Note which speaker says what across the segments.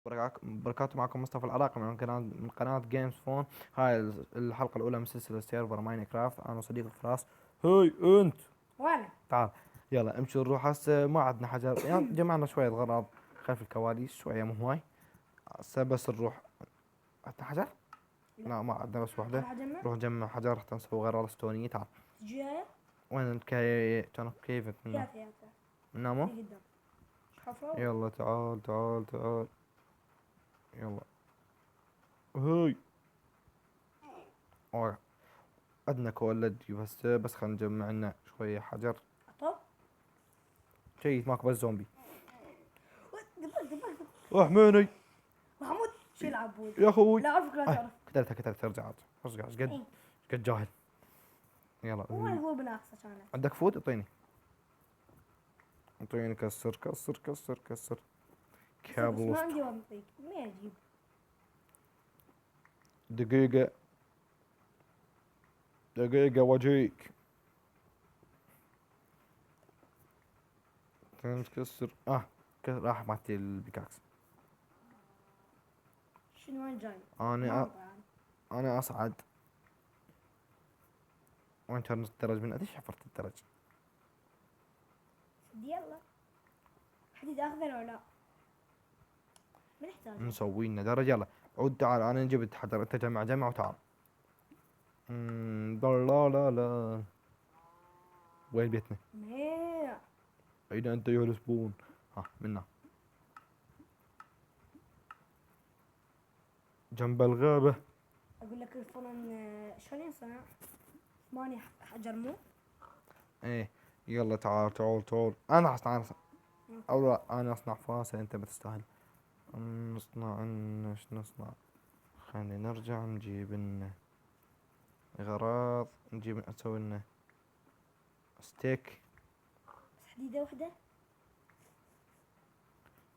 Speaker 1: بركاته. معكم مصطفى العراقي من قناة جيمز فون. هاي الحلقة الأولى من سلسلة سيرفر ماينكرافت. أنا وصديقي فراس. هاي أنت
Speaker 2: وانا
Speaker 1: تعال، يلا امشي نروح. هسه ما عندنا حاجة، يعني جمعنا شوية غراض خلف الكواليس، شوية مو هواي. هسه بس نروح. عندنا حجر؟
Speaker 2: لا
Speaker 1: لا ما عندنا، بس وحدة.
Speaker 2: اروح اجمع.
Speaker 1: نروح نجمع حجر حتى نسوي غرض اسطورية. تعال.
Speaker 2: تجي هاي
Speaker 1: وين كانوا كيفك منه؟
Speaker 2: هي
Speaker 1: نامو.
Speaker 2: قدام حفرة.
Speaker 1: يلا تعال تعال تعال. يلا. هاي. أوه. عندنا كولد بس خلينا نجمع لنا شوية حجر.
Speaker 2: طب
Speaker 1: شيء ماكو بس زومبي.
Speaker 2: قبل
Speaker 1: روح مني
Speaker 2: محمود شو يلعب بود.
Speaker 1: يا اخوي.
Speaker 2: لا اعرفك لا تعرف.
Speaker 1: كتلت ارجع. ارجع ايش
Speaker 2: إيه.
Speaker 1: قد جاهل. يلا
Speaker 2: هو هو بناقصه كانت.
Speaker 1: عندك فود؟ اعطيني كسر كسر كسر كسر.
Speaker 2: بس
Speaker 1: كابل
Speaker 2: ما
Speaker 1: وسط.
Speaker 2: عندي وامطيك ما اجيب.
Speaker 1: دقيقة دقيقة واجيك. تكسر راح معتي البيكاكس.
Speaker 2: شنو وين جاي؟
Speaker 1: انا
Speaker 2: منطقة يعني.
Speaker 1: انا اصعد. وين كان الدرج؟ من قديش حفرت الدرج؟
Speaker 2: يلا حديد اخضر ولا لا؟ ما نحتاج.
Speaker 1: نسوي لنا درج. يلا عود تعال، انا جبت حجر، انت جمع وتعال. لا لا لا. وين بيتنا؟
Speaker 2: ما
Speaker 1: أين أنت أيها الزبون؟ ها منا جنب الغابة.
Speaker 2: اقول لك الفرن شلون ينصنع؟ 8 حجر مو.
Speaker 1: إيه. يلا تعال تعال تعال. أنا أو لا، أنا أصنع فاسة، أنت بتستاهل. إيش نصنع؟ خلينا نرجع نجيب لنا غراض، نسوي لنا ستيك.
Speaker 2: بس حديدة وحدة.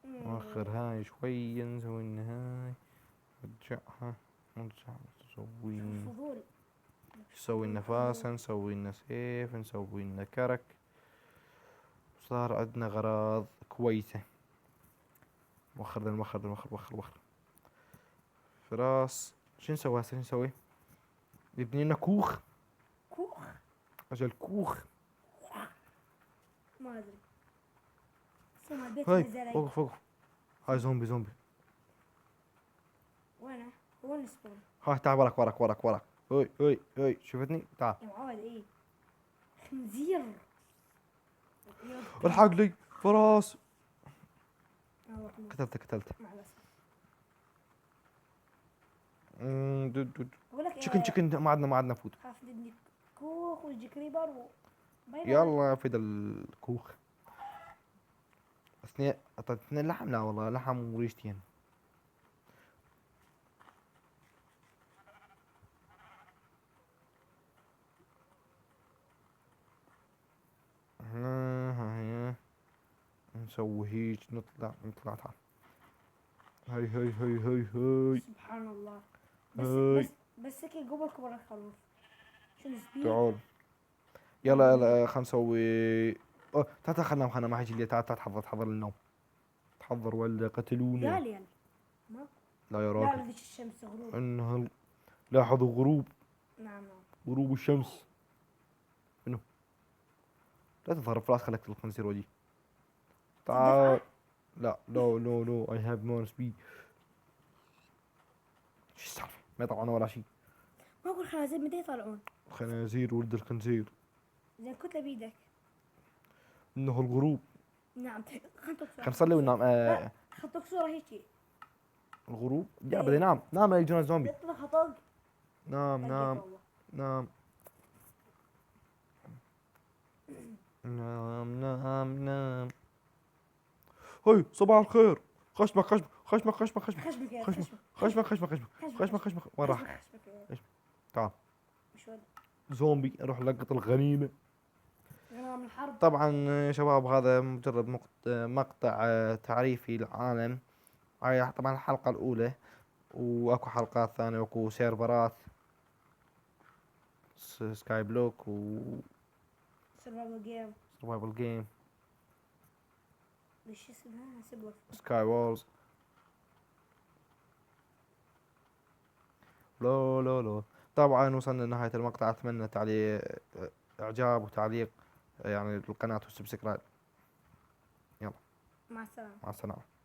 Speaker 1: نوخر هاي شوية، نسوي لنا هاي. نرجعها. نرجع نسوي
Speaker 2: شوف
Speaker 1: لنا.
Speaker 2: الفضول.
Speaker 1: نسوي لنا فاسة، نسوي لنا سيف، نسوي لنا كرك. صار عندنا غراض كويسة. وخر فراس. شو نسوي هسه؟ شو نسوي؟ نبني لنا كوخ.
Speaker 2: كوخ
Speaker 1: اجل كوخ.
Speaker 2: ما ادري. سمع البيت
Speaker 1: هاي
Speaker 2: نزل.
Speaker 1: فوق. هاي زومبي.
Speaker 2: وينه؟ وين السبون؟
Speaker 1: هاي تعال، وراك. هاي شفتني؟ تعال.
Speaker 2: يا معود ايه. خنزير.
Speaker 1: الحق لي فراس.
Speaker 2: الله يموت.
Speaker 1: قتلته.
Speaker 2: مع الاسف. اقول لك
Speaker 1: تشكن ما عندنا فود.
Speaker 2: خاف تدني كوخ ويجي كريبر باي باي.
Speaker 1: يلا فيد الكوخ. اثنين لحم؟ لا والله لحم وريشتين. هنا نسوي هيك، نطلع تعال. هاي.
Speaker 2: سبحان الله. بس
Speaker 1: هاي
Speaker 2: بس بس هيك قبل كبر الخروف. شنو سبيد؟
Speaker 1: تعال. يلا خلنا نسوي. تعال خلنا ما حيجي لي. تعال تحضر للنوم. تحضر ولا قتلونا؟
Speaker 2: قال ما.
Speaker 1: لا يا
Speaker 2: لا
Speaker 1: راجل.
Speaker 2: لا ذيك الشمس غروب.
Speaker 1: لاحظوا غروب.
Speaker 2: نعم.
Speaker 1: غروب الشمس. منو؟ لا تظهر فراس، خليك الخنزير وجهي. تعال.
Speaker 2: تدفعه؟
Speaker 1: لا نو I have more speed. شو السالفة؟ ما يطلعون ولا شيء.
Speaker 2: ما اقول خنازير متى يطلعون؟
Speaker 1: خنازير ولد الخنزير.
Speaker 2: زين كتله بيدك.
Speaker 1: انه الغروب.
Speaker 2: نعم. خلنا
Speaker 1: خلينا نصلي وننام.
Speaker 2: لا خطوك صورة هيجي.
Speaker 1: الغروب. يا بدي نام لا يجونا زومبي.
Speaker 2: يطلع خطوك.
Speaker 1: نام
Speaker 2: طقك والله.
Speaker 1: نام نام. هاي صباح الخير. خشمك.
Speaker 2: خشبك يا
Speaker 1: خشمك. وين راح؟
Speaker 2: خشبك يا
Speaker 1: تعال.
Speaker 2: مش ولد.
Speaker 1: زومبي اروح لقط الغنيمة.
Speaker 2: غنام الحرب.
Speaker 1: طبعا يا شباب، هذا مجرد مقطع تعريفي للعالم. هاي طبعا الحلقة الأولى، واكو حلقات ثانية، واكو سيرفرات سكاي بلوك و
Speaker 2: سرفايفل جيم.
Speaker 1: سرفايفل جيم،
Speaker 2: وش اسمها؟ سبوة.
Speaker 1: سكاي وورز. لو لو لو. طبعا وصلنا لنهاية المقطع، أتمنى إعجاب وتعليق يعني القناة والسبسكرايب. يلا،
Speaker 2: مع السلامة.
Speaker 1: مع السلامة.